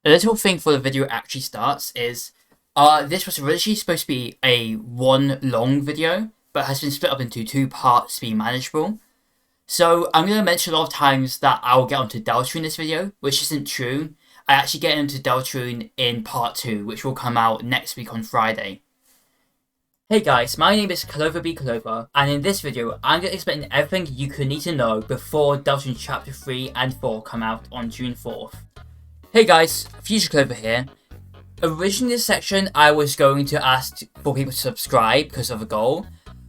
A little thing before the video actually starts is, this was originally supposed to be a one long video, but has been split up into two parts to be manageable. So I'm going to mention a lot of times that I'll get onto Deltarune in this video, which isn't true. I actually get into Deltarune in part 2, which will come out next week on Friday. Hey guys, my name is Clover B. Clover, and in this video, I'm going to explain everything you could need to know before Deltarune Chapter 3 and 4 come out on June 4th. Hey guys, Future Clover here. Originally in this section, I was going to ask for people to subscribe because of a goal,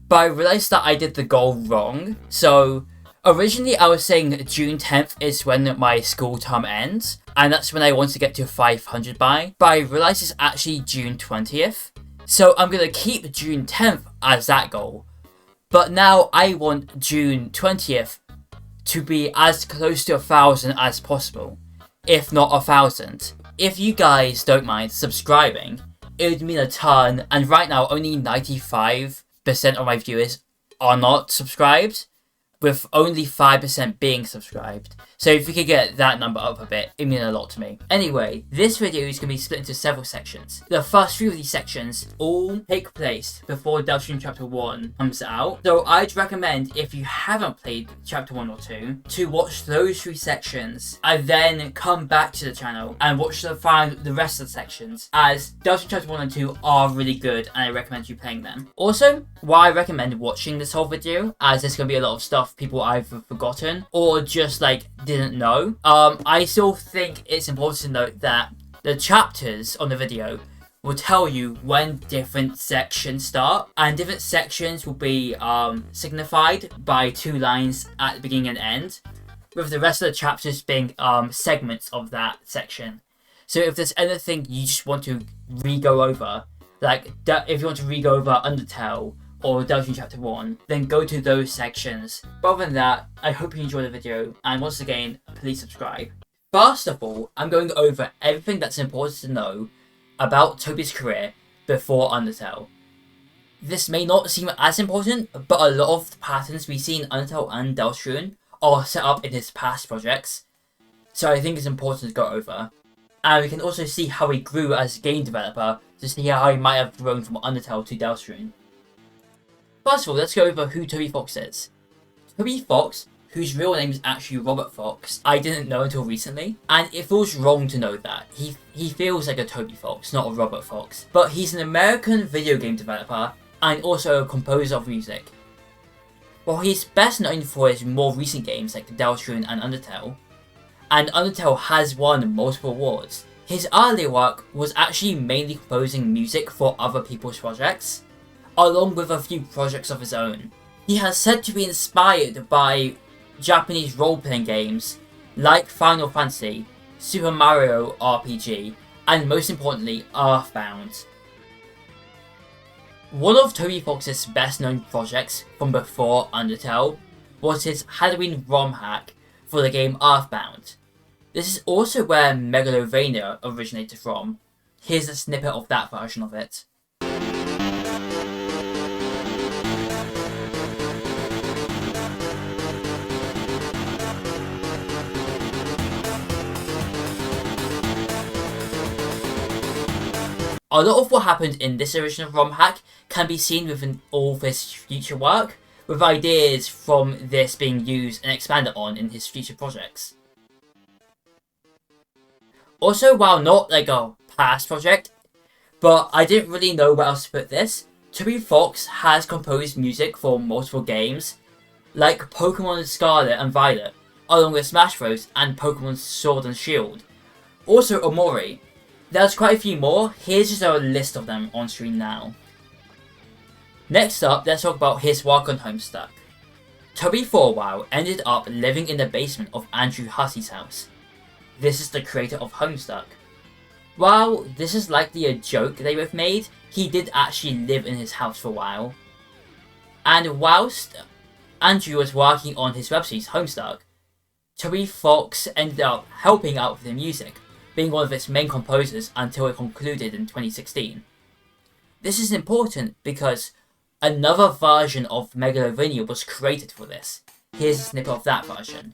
but I realised that I did the goal wrong. So, originally I was saying June 10th is when my school term ends, and that's when I want to get to 500 by, but I realised it's actually June 20th. So I'm going to keep June 10th as that goal, but now I want June 20th to be as close to 1,000 as possible, if not 1,000. If you guys don't mind subscribing, it would mean a ton, and right now only 95% of my viewers are not subscribed, with only 5% being subscribed. So if we could get that number up a bit, it'd mean a lot to me. Anyway, this video is going to be split into several sections. The first few of these sections all take place before Deltarune Chapter 1 comes out. So I'd recommend, if you haven't played Chapter 1 or 2, to watch those 3 sections and then come back to the channel and watch the rest of the sections, as Deltarune Chapter 1 and 2 are really good and I recommend you playing them. Also, why I recommend watching this whole video, as there's going to be a lot of stuff people either forgotten or just didn't know. I still think it's important to note that the chapters on the video will tell you when different sections start, and different sections will be signified by 2 lines at the beginning and end, with the rest of the chapters being segments of that section. So if there's anything you just want to re-go over, if you want to re-go over Undertale or Deltarune Chapter 1, then go to those sections. But other than that, I hope you enjoyed the video, and once again, please subscribe. First of all, I'm going over everything that's important to know about Toby's career before Undertale. This may not seem as important, but a lot of the patterns we see in Undertale and Deltarune are set up in his past projects, so I think it's important to go over. And we can also see how he grew as a game developer, to see how he might have grown from Undertale to Deltarune. First of all, let's go over who Toby Fox is. Toby Fox, whose real name is actually Robert Fox, I didn't know until recently, and it feels wrong to know that. He feels like a Toby Fox, not a Robert Fox. But he's an American video game developer and also a composer of music. While he's best known for his more recent games like Deltarune and Undertale has won multiple awards, his earlier work was actually mainly composing music for other people's projects, along with a few projects of his own. He has said to be inspired by Japanese role-playing games like Final Fantasy, Super Mario RPG, and most importantly, Earthbound. One of Toby Fox's best-known projects from before Undertale was his Halloween ROM hack for the game Earthbound. This is also where Megalovania originated from. Here's a snippet of that version of it. A lot of what happened in this original ROM hack can be seen within all of his future work, with ideas from this being used and expanded on in his future projects. Also, while not a past project, but I didn't really know where else to put this, Toby Fox has composed music for multiple games, like Pokemon Scarlet and Violet, along with Smash Bros. And Pokemon Sword and Shield. Also Omori. There's quite a few more, here's just a list of them on screen now. Next up, let's talk about his work on Homestuck. Toby for a while ended up living in the basement of Andrew Hussey's house. This is the creator of Homestuck. While this is likely a joke they both made, he did actually live in his house for a while. And whilst Andrew was working on his web series Homestuck, Toby Fox ended up helping out with the music, being one of its main composers until it concluded in 2016. This is important because another version of Megalovania was created for this. Here's a snippet of that version.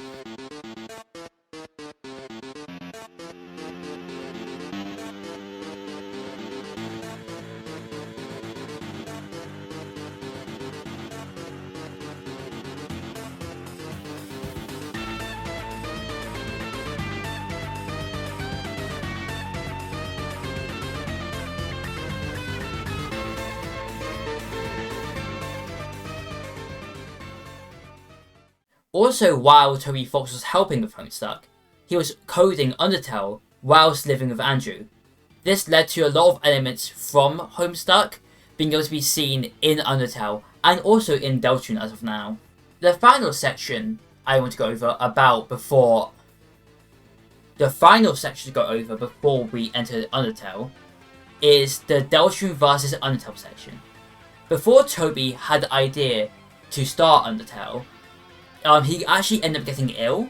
Also, while Toby Fox was helping with Homestuck, he was coding Undertale whilst living with Andrew. This led to a lot of elements from Homestuck being able to be seen in Undertale and also in Deltarune as of now. The final section I want to go over before we enter Undertale is the Deltarune vs Undertale section. Before Toby had the idea to start Undertale, he actually ended up getting ill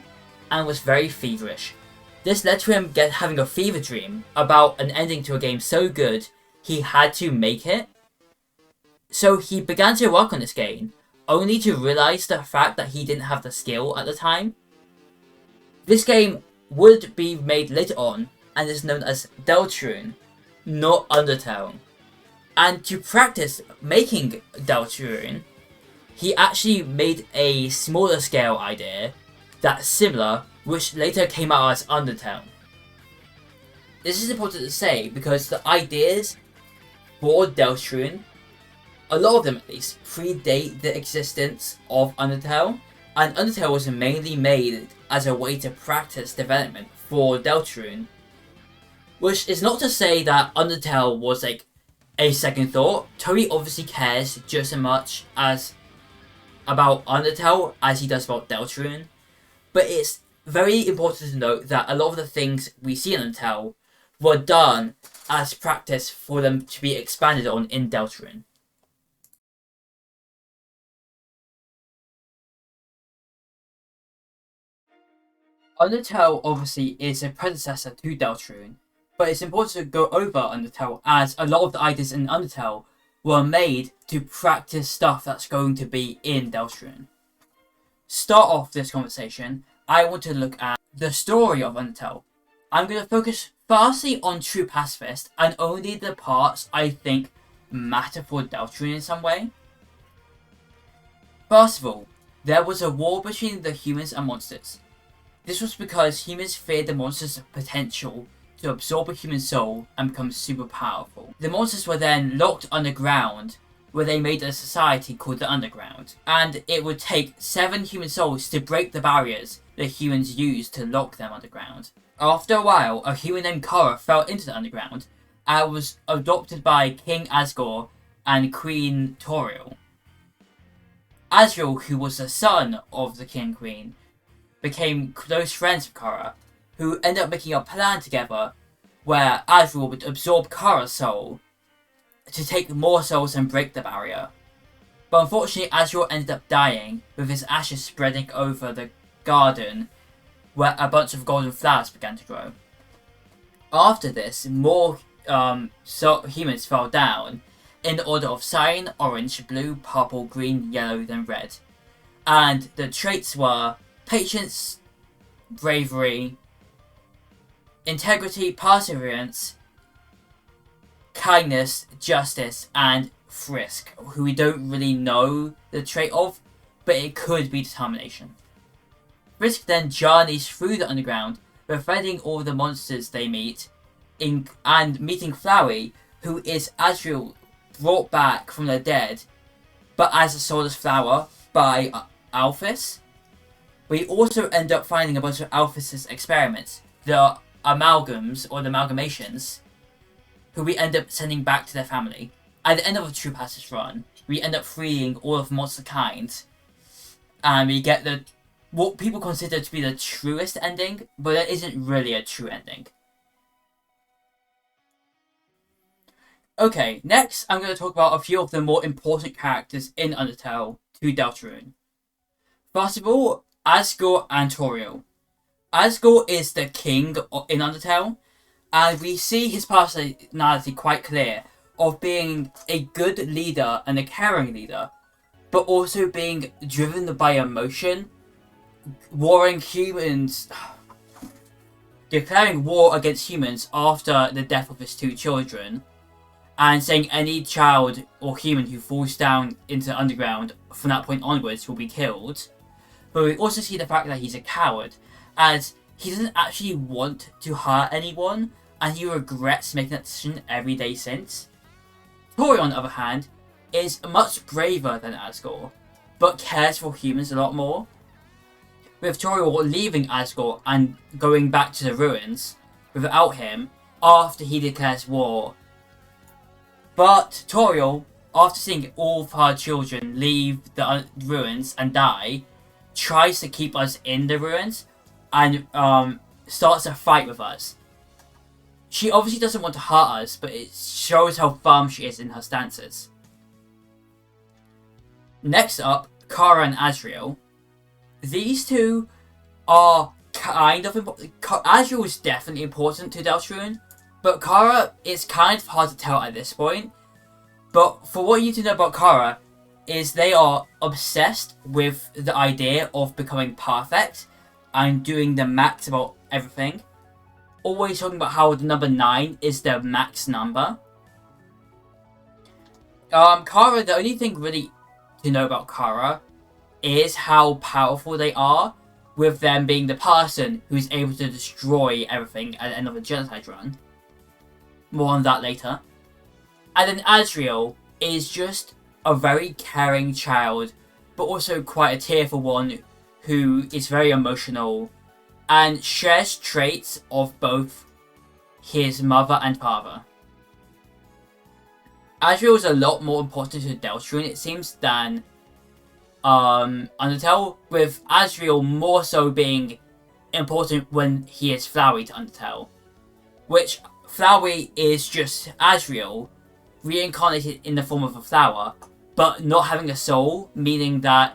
and was very feverish. This led to him having a fever dream about an ending to a game so good he had to make it. So he began to work on this game, only to realise the fact that he didn't have the skill at the time. This game would be made later on and is known as Deltarune, not Undertale. And to practice making Deltarune, he actually made a smaller scale idea that's similar, which later came out as Undertale. This is important to say because the ideas for Deltarune, a lot of them at least, predate the existence of Undertale, and Undertale was mainly made as a way to practice development for Deltarune. Which is not to say that Undertale was like a second thought. Toby obviously cares just as much as about Undertale as he does about Deltarune, but it's very important to note that a lot of the things we see in Undertale were done as practice for them to be expanded on in Deltarune. Undertale obviously is a predecessor to Deltarune, but it's important to go over Undertale as a lot of the ideas in Undertale were made to practice stuff that's going to be in Deltarune. Start off this conversation, I want to look at the story of Undertale. I'm going to focus firstly on True Pacifist and only the parts I think matter for Deltarune in some way. First of all, there was a war between the humans and monsters. This was because humans feared the monsters' potential to absorb a human soul and become super powerful. The monsters were then locked underground, where they made a society called the Underground, and it would take 7 human souls to break the barriers the humans used to lock them underground. After a while, a human named Kara fell into the Underground and was adopted by King Asgore and Queen Toriel. Asriel, who was the son of the King and Queen, became close friends with Kara, who ended up making a plan together where Asriel would absorb Kara's soul to take more souls and break the barrier. But unfortunately, Asriel ended up dying, with his ashes spreading over the garden where a bunch of golden flowers began to grow. After this, more humans fell down in the order of cyan, orange, blue, purple, green, yellow, then red. And the traits were patience, bravery, integrity, perseverance, kindness, justice, and frisk, who we don't really know the trait of, but it could be determination. Frisk then journeys through the underground, befriending all the monsters they meet, and meeting Flowey, who is Asriel brought back from the dead, but as a soulless flower by Alphys. We also end up finding a bunch of Alphys' experiments, the amalgams or the amalgamations, who we end up sending back to their family. At the end of a True Pacifist run, we end up freeing all of monster kind, and we get what people consider to be the truest ending, but that isn't really a true ending. Okay, next I'm going to talk about a few of the more important characters in Undertale to Deltarune. First of all, Asgore and Toriel. Asgore is the king in Undertale, and we see his personality quite clear of being a good leader and a caring leader, but also being driven by emotion, declaring war against humans after the death of his 2 children, and saying any child or human who falls down into the underground from that point onwards will be killed. But we also see the fact that he's a coward, as he doesn't actually want to hurt anyone, and he regrets making that decision every day since. Toriel, on the other hand, is much braver than Asgore, but cares for humans a lot more. with Toriel leaving Asgore and going back to the ruins without him after he declares war. But Toriel, after seeing all of her children leave the ruins and die, tries to keep us in the ruins and starts a fight with us. She obviously doesn't want to hurt us, but it shows how firm she is in her stances. Next up, Kara and Asriel. These two are kind of important. Asriel is definitely important to Deltarune, but Kara is kind of hard to tell at this point. But for what you need to know about Kara is they are obsessed with the idea of becoming perfect and doing the max about everything. Always talking about how the number 9 is their max number. Kara, the only thing really to know about Kara is how powerful they are, with them being the person who's able to destroy everything at the end of a Genocide run. More on that later. And then Asriel is just a very caring child, but also quite a tearful one who is very emotional and shares traits of both his mother and father. Asriel is a lot more important to Deltarune, it seems, than Undertale, with Asriel more so being important when he is Flowey to Undertale, which Flowey is just Asriel reincarnated in the form of a flower, but not having a soul, meaning that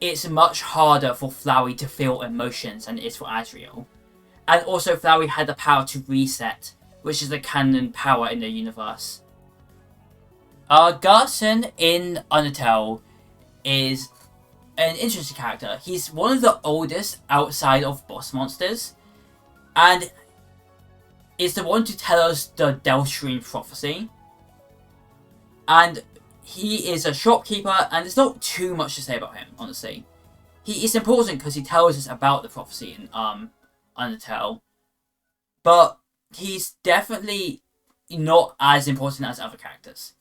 it's much harder for Flowey to feel emotions than it is for Asriel. And also Flowey had the power to reset, which is the canon power in the universe. Gaster in Undertale is an interesting character. He's one of the oldest outside of boss monsters, and is the one to tell us the Deltarune prophecy. And he is a shopkeeper, and there's not too much to say about him, honestly. He is important because he tells us about the prophecy in Undertale, but he's definitely not as important as other characters.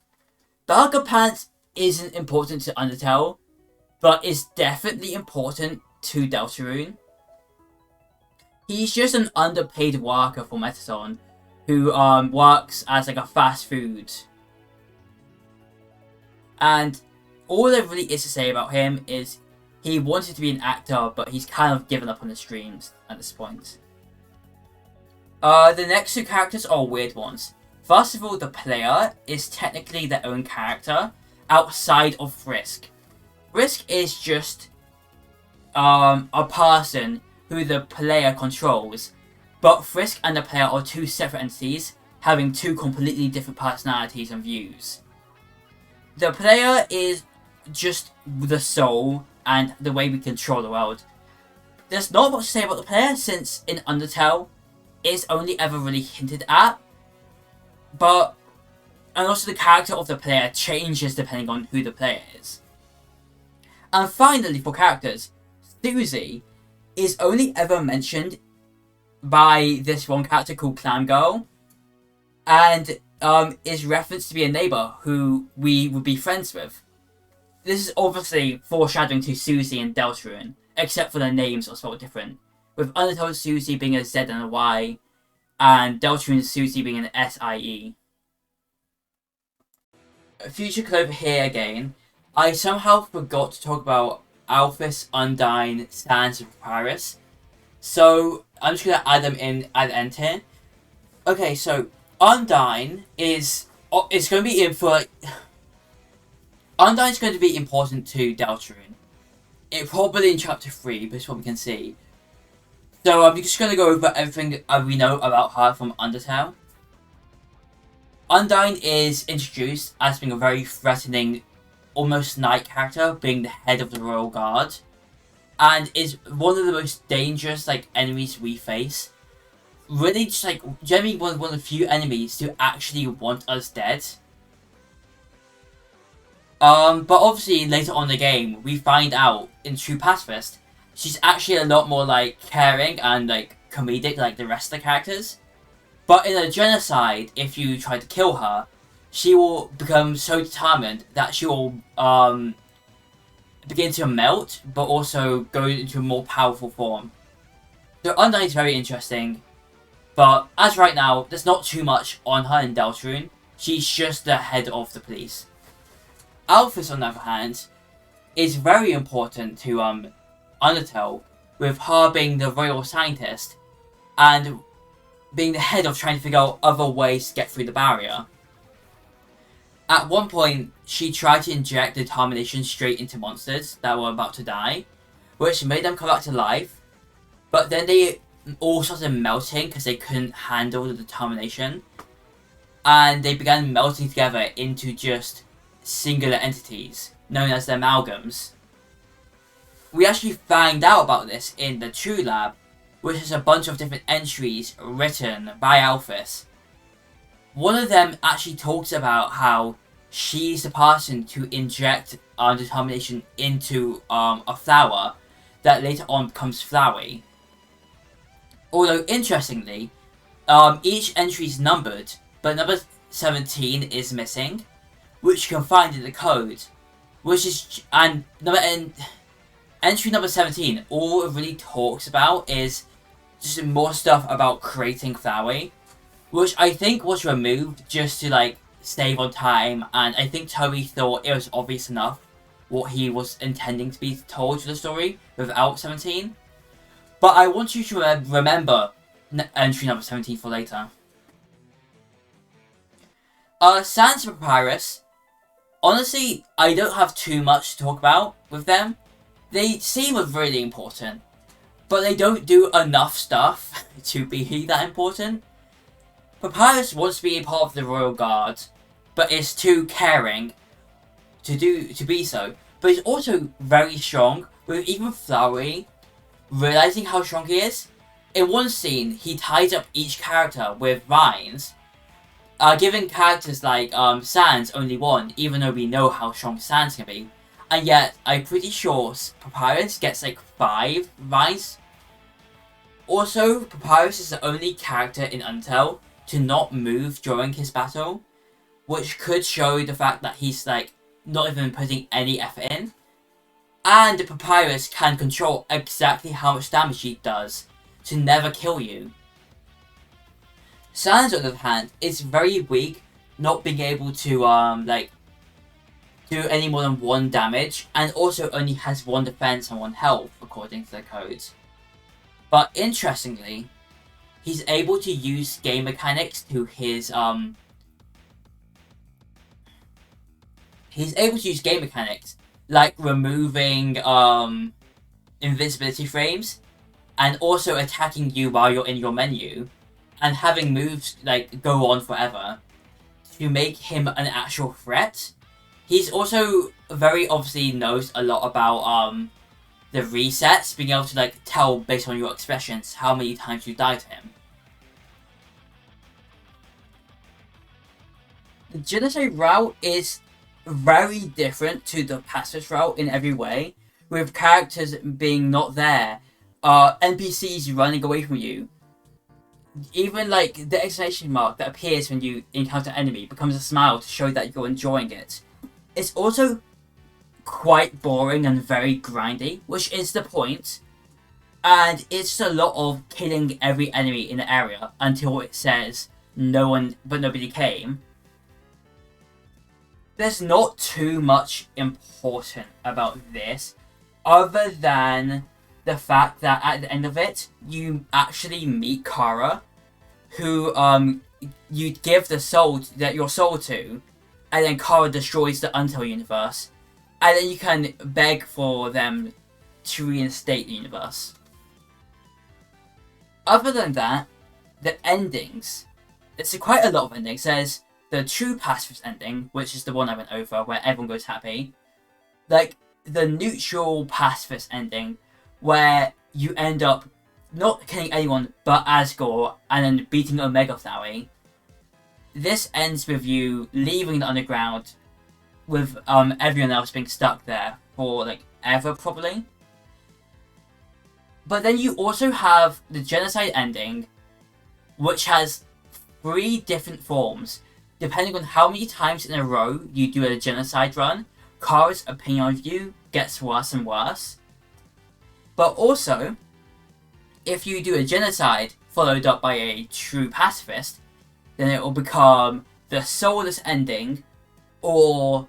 Burger Pants isn't important to Undertale, but is definitely important to Deltarune. He's just an underpaid worker for Metaton, who works as like a fast food. And all there really is to say about him is he wanted to be an actor, but he's kind of given up on the streams at this point. The next two characters are weird ones. First of all, the player is technically their own character outside of Frisk. Frisk is just a person who the player controls, but Frisk and the player are two separate entities having two completely different personalities and views. The player is just the soul and the way we control the world. There's not much to say about the player, since in Undertale it's only ever really hinted at, and also the character of the player changes depending on who the player is. And finally, for characters, Susie is only ever mentioned by this one character called Clam Girl, and is referenced to be a neighbour who we would be friends with. This is obviously foreshadowing to Susie and Deltarune, except for their names are spelled different, with Undertale Susie being a Z and a Y, and Deltarune Susie being an SIE. Future Clover here again. I somehow forgot to talk about Alphys, Undyne, Sans, and Papyrus, so I'm just going to add them in at the end here. Okay, so Undyne is going to be in for... Undyne's going to be important to Deltarune. It probably in chapter 3, but it's what we can see. So I'm just going to go over everything we know about her from Undertale. Undyne is introduced as being a very threatening, almost knight character, being the head of the Royal Guard, and is one of the most dangerous enemies we face. Really, just generally one of the few enemies to actually want us dead. But obviously later on in the game, we find out in true pacifist, she's actually a lot more caring and comedic like the rest of the characters. But in a Genocide, if you try to kill her, she will become so determined that she will begin to melt, but also go into a more powerful form. So Undertale is very interesting, but as right now, there's not too much on her in Deltarune. She's just the head of the police. Alphys, on the other hand, is very important to Undertale, with her being the royal scientist and being the head of trying to figure out other ways to get through the barrier. At one point, she tried to inject determination straight into monsters that were about to die, which made them come back to life, but then they all started melting because they couldn't handle the determination, and they began melting together into just singular entities, known as the amalgams. We actually found out about this in the True Lab, which is a bunch of different entries written by Alphys. One of them actually talks about how she's the person to inject determination into a flower that later on becomes flowery. Although, interestingly, each entry is numbered, but number 17 is missing, which you can find in the code, entry number 17, all it really talks about is just more stuff about creating flowery, which I think was removed just to like save on time, and I think Toby thought it was obvious enough what he was intending to be told to the story without 17. But I want you to remember entry number 17 for later. Sans and Papyrus, honestly, I don't have too much to talk about with them. They seem really important, but they don't do enough stuff to be that important. Papyrus wants to be a part of the Royal Guard, but is too caring to be so. But he's also very strong, with even Flowery realizing how strong he is. In one scene, he ties up each character with vines, giving characters like Sans only one, even though we know how strong Sans can be. And yet, I'm pretty sure Papyrus gets like 5 vines. Also, Papyrus is the only character in Undertale to not move during his battle, which could show the fact that he's like not even putting any effort in. And Papyrus can control exactly how much damage he does to never kill you. Sans, on the other hand, is very weak, not being able to do any more than 1 damage, and also only has 1 defense and 1 health according to the codes. But interestingly, he's able to use game mechanics to his like removing invisibility frames, and also attacking you while you're in your menu, and having moves like go on forever to make him an actual threat. He's also very obviously knows a lot about the resets, being able to like tell based on your expressions how many times you die to him. The Genocide route is very different to the Pacifist route in every way, with characters being not there, NPCs running away from you. Even like the exclamation mark that appears when you encounter an enemy becomes a smile to show that you're enjoying it. It's also quite boring and very grindy, which is the point, and it's a lot of killing every enemy in the area until it says nobody came. There's not too much important about this, other than the fact that at the end of it, you actually meet Kara, who you give your soul to, and then Kara destroys the Undertale universe, and then you can beg for them to reinstate the universe. Other than that, the endings, it's quite a lot of endings. There's the true pacifist ending, which is the one I went over, where everyone goes happy. Like, the neutral pacifist ending, where you end up not killing anyone but Asgore, and then beating Omega Flowey. This ends with you leaving the underground, with everyone else being stuck there for like ever probably. But then you also have the Genocide ending, which has 3 different forms, depending on how many times in a row you do a Genocide run. Kara's opinion of you gets worse and worse. But also, if you do a genocide followed up by a true pacifist, then it will become the soulless ending, or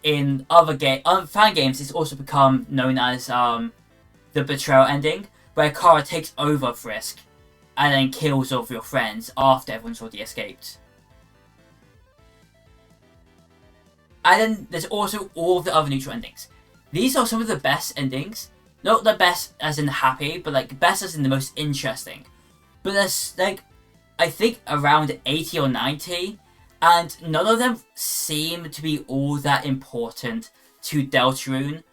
in other fan games, it's also become known as the betrayal ending, where Kara takes over Frisk and then kills all of your friends after everyone's already escaped. And then there's also all of the other neutral endings. These are some of the best endings. Not the best as in happy, but like best as in the most interesting. But there's like, I think around 80 or 90, and none of them seem to be all that important to Deltarune.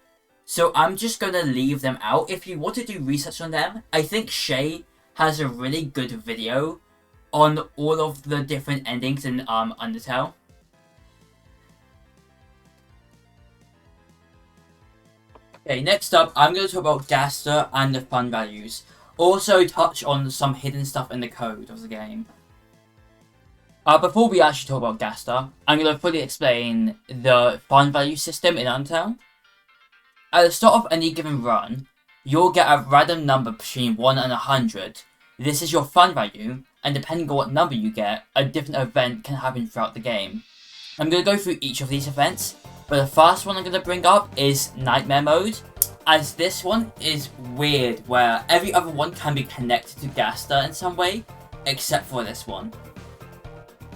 So I'm just going to leave them out. If you want to do research on them, I think Shay has a really good video on all of the different endings in Undertale. Okay, next up, I'm going to talk about Gaster and the fun values. Also touch on some hidden stuff in the code of the game. Before we actually talk about Gaster, I'm going to fully explain the fun value system in Undertale. At the start of any given run, you'll get a random number between 1 and 100. This is your fun value, and depending on what number you get, a different event can happen throughout the game. I'm going to go through each of these events, but the first one I'm going to bring up is Nightmare Mode, as this one is weird, where every other one can be connected to Gaster in some way, except for this one.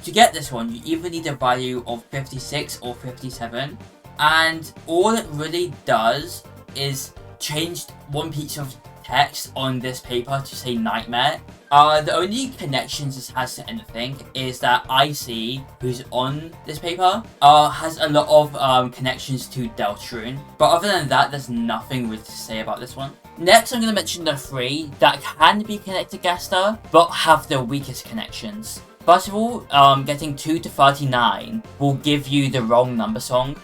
To get this one, you either need a value of 56 or 57, and all it really does is change one piece of text on this paper to say Nightmare. The only connections this has to anything is that IC, who's on this paper, has a lot of connections to Deltarune. But other than that, there's nothing really to say about this one. Next, I'm going to mention the 3 that can be connected to Gaster, but have the weakest connections. First of all, getting 2 to 39 will give you the wrong number song.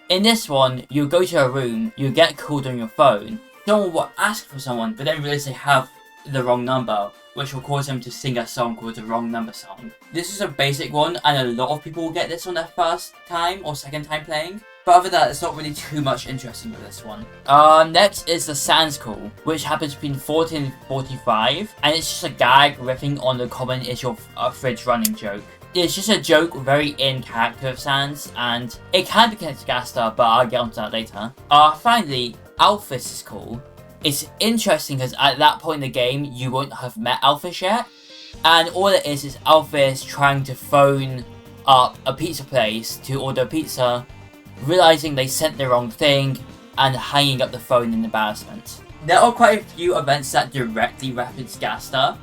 In this one, you'll go to a room, you'll get called on your phone, someone will ask for someone, but then realize they have the wrong number, which will cause them to sing a song called the wrong number song. This is a basic one, and a lot of people will get this on their first time or second time playing. But other than that, it's not really too much interesting with this one. Next is the Sans Call, which happens between 14 and 45, and it's just a gag riffing on the common is your fridge running joke. It's just a joke very in character of Sans, and it can be connected to Gaster, but I'll get onto that later. Finally, Alphys is cool. It's interesting because at that point in the game, you won't have met Alphys yet, and all it is Alphys trying to phone up a pizza place to order pizza, realizing they sent the wrong thing, and hanging up the phone in embarrassment. There are quite a few events that directly reference Gaster.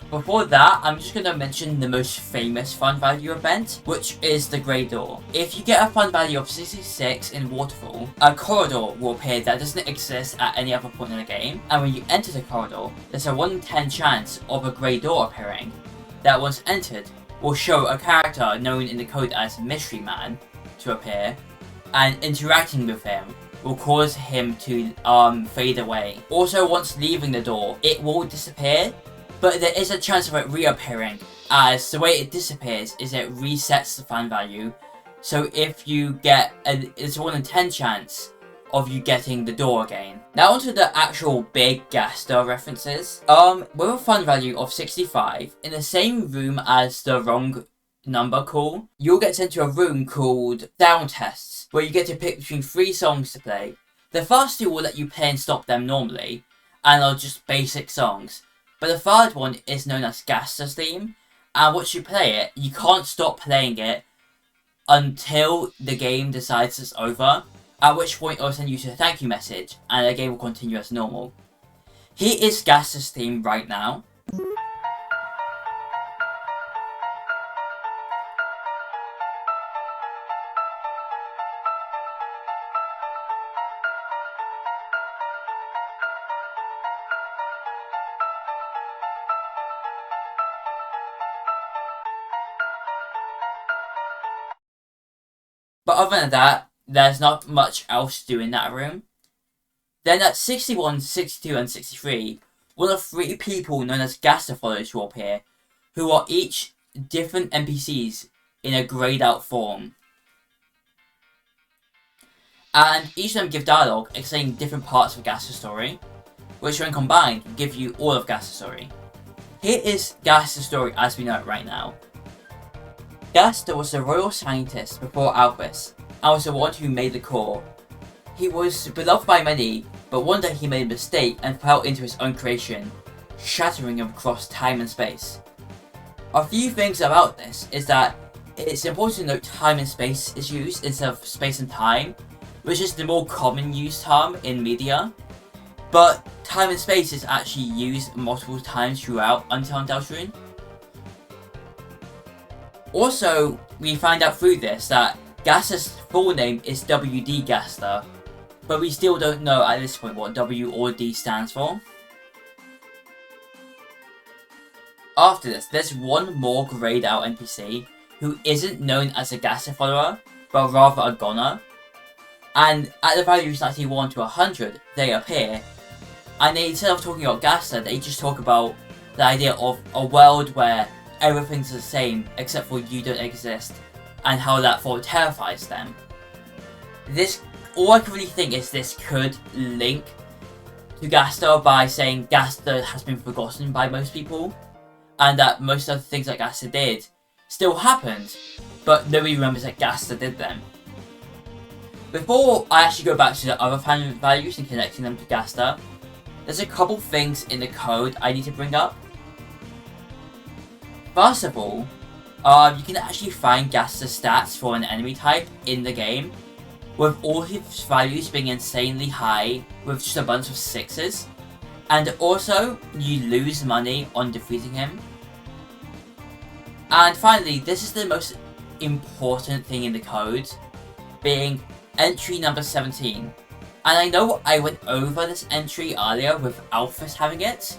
Before that, I'm just going to mention the most famous fun value event, which is the Grey Door. If you get a fun value of 66 in Waterfall, a corridor will appear that doesn't exist at any other point in the game, and when you enter the corridor, there's a 1 in 10 chance of a Grey Door appearing, that once entered, will show a character known in the code as Mystery Man to appear, and interacting with him will cause him to fade away. Also, once leaving the door, it will disappear, but there is a chance of it reappearing, as the way it disappears is it resets the fan value. So if you get it's a 1 in 10 chance of you getting the door again. Now onto the actual big Gaster references. With a fun value of 65, in the same room as the wrong number call, you'll get sent to a room called Sound Tests, where you get to pick between 3 songs to play. The first 2 will let you play and stop them normally, and are just basic songs. But the third one is known as Gaster's theme, and once you play it, you can't stop playing it until the game decides it's over, at which point it will send you to a thank you message, and the game will continue as normal. Here is Gaster's theme right now. But other than that, there's not much else to do in that room. Then at 61, 62 and 63, one of 3 people known as Gaster followers will appear, who are each different NPCs in a greyed out form. and each of them give dialogue explaining different parts of Gaster's story, which when combined will give you all of Gaster's story. Here is Gaster's story as we know it right now. Gaster was the royal scientist before Alphys, and was the one who made the core. He was beloved by many, but one day he made a mistake and fell into his own creation, shattering him across time and space. A few things about this is that it's important to note time and space is used instead of space and time, which is the more common used term in media. But time and space is actually used multiple times throughout Undertale Deltarune. Also, we find out through this that Gaster's full name is W.D. Gaster, but we still don't know at this point what W or D stands for. After this, there's one more grayed out NPC who isn't known as a Gaster follower, but rather a goner. And at the values 91 to 100, they appear, and they, instead of talking about Gaster, they just talk about the idea of a world where everything's the same except for you don't exist, and how that thought terrifies them. All I can really think is this could link to Gaster by saying Gaster has been forgotten by most people, and that most of the things that Gaster did still happened, but nobody remembers that Gaster did them. Before I actually go back to the other fan values and connecting them to Gaster, there's a couple things in the code I need to bring up. First of all, you can actually find Gaster's stats for an enemy type in the game, with all his values being insanely high with just a bunch of 6s. And also, you lose money on defeating him. And finally, this is the most important thing in the code, being entry number 17. And I know I went over this entry earlier with Alphys having it,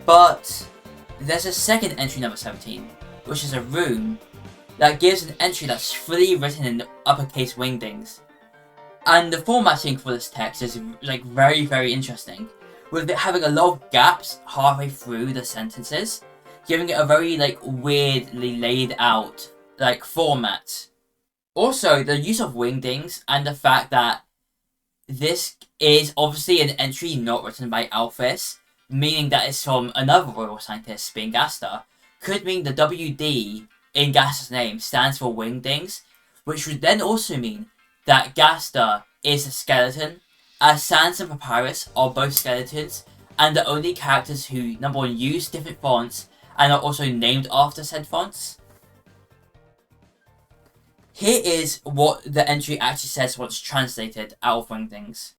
but there's a second entry number 17, which is a rune that gives an entry that's fully written in uppercase wingdings. And the formatting for this text is like very, very interesting, with it having a lot of gaps halfway through the sentences, giving it a very like weirdly laid out like format. Also, the use of wingdings and the fact that this is obviously an entry not written by Alphys, meaning that it's from another royal scientist, being Gaster, could mean the WD in Gaster's name stands for wingdings, which would then also mean that Gaster is a skeleton, as Sans and Papyrus are both skeletons, and the only characters who, number one, use different fonts and are also named after said fonts. Here is what the entry actually says once translated out of wingdings.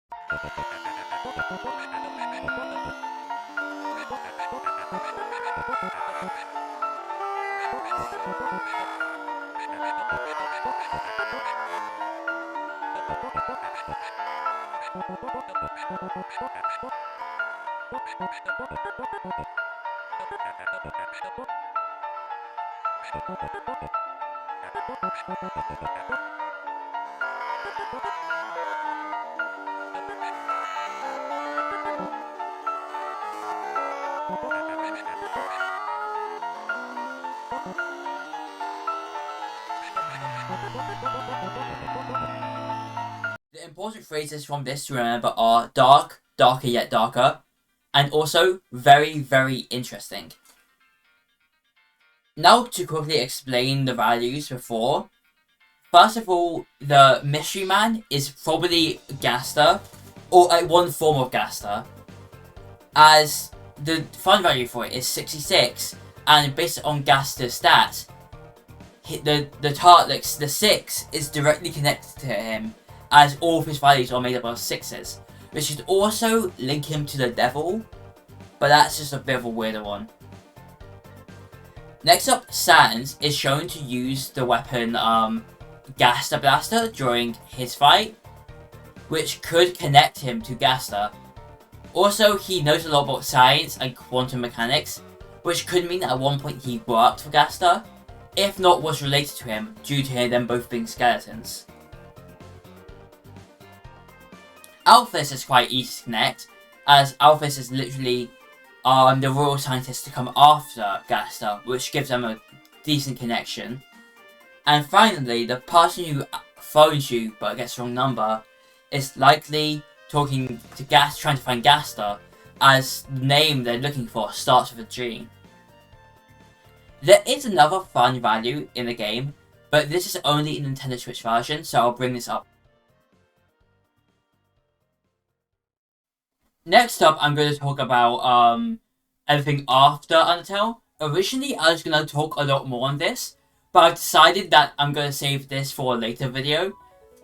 The important phrases from this to remember are dark, darker yet darker, and also very, very interesting. Now to quickly explain the values before. First of all, the mystery man is probably Gaster, or one form of Gaster, as the fun value for it is 66, and based on Gaster's stats, the 6 is directly connected to him, as all of his values are made up of 6s, which should also link him to the devil, but that's just a bit of a weirder one. Next up, Sans is shown to use the weapon Gaster Blaster during his fight, which could connect him to Gaster. Also, he knows a lot about science and quantum mechanics, which could mean that at one point he worked for Gaster, if not was related to him due to them both being skeletons. Alphys is quite easy to connect, as Alphys is literally the royal scientist to come after Gaster, which gives them a decent connection. And finally, the person who phones you but gets the wrong number is likely talking to trying to find Gaster, as the name they're looking for starts with a G. There is another fun value in the game, but this is only in the Nintendo Switch version, so I'll bring this up. Next up, I'm going to talk about everything after Undertale. Originally, I was going to talk a lot more on this, but I've decided that I'm going to save this for a later video.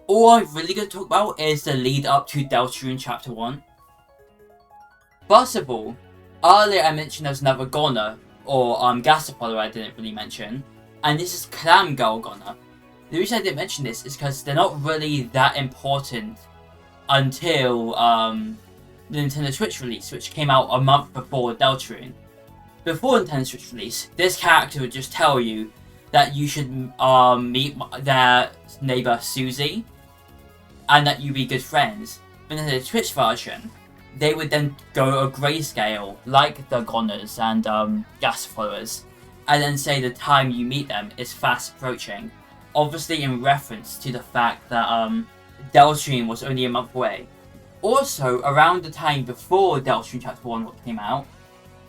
All I'm really going to talk about is the lead up to Deltarune Chapter 1. First of all, earlier I mentioned there's another Goner, or Gaster follower I didn't really mention, and this is Clam Girl Goner. The reason I didn't mention this is because they're not really that important until the Nintendo Switch release, which came out a month before Deltarune. Before Nintendo Switch release, this character would just tell you that you should meet their neighbor Susie, and that you be good friends. But in the Switch version, they would then go a grayscale, like the Goners and Gas followers, and then say the time you meet them is fast approaching. Obviously in reference to the fact that Deltarune was only a month away. Also, around the time before Deltarune Chapter 1 came out,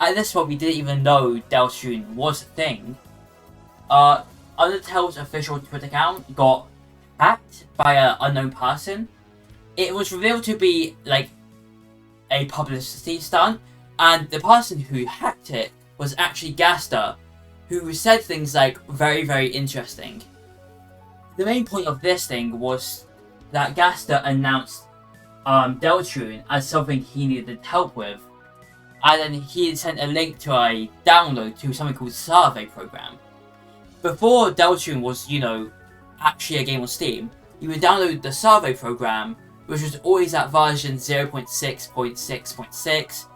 at this point we didn't even know Deltarune was a thing. Undertale's official Twitter account got hacked by an unknown person. It was revealed to be like a publicity stunt, and the person who hacked it was actually Gaster, who said things like very, very interesting. The main point of this thing was that Gaster announced Deltarune as something he needed help with, and then he had sent a link to a download to something called Survey Program. Before Deltarune was, actually a game on Steam, you would download the Survey Program, which was always at version 0.6.6.6,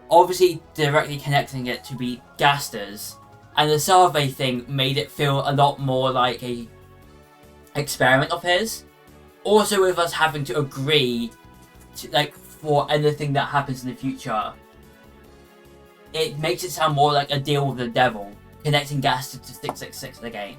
obviously directly connecting it to be Gaster's, and the survey thing made it feel a lot more like a experiment of his. Also with us having to agree to, for anything that happens in the future, it makes it sound more like a deal with the devil, connecting Gaster to 666 in the game.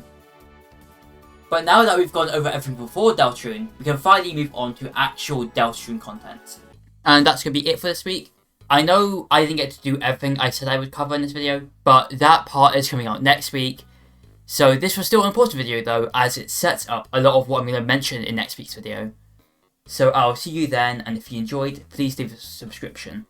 But now that we've gone over everything before Deltarune, we can finally move on to actual Deltarune content. And that's going to be it for this week. I know I didn't get to do everything I said I would cover in this video, but that part is coming out next week. So this was still an important video though, as it sets up a lot of what I'm going to mention in next week's video. So I'll see you then, and if you enjoyed, please leave a subscription.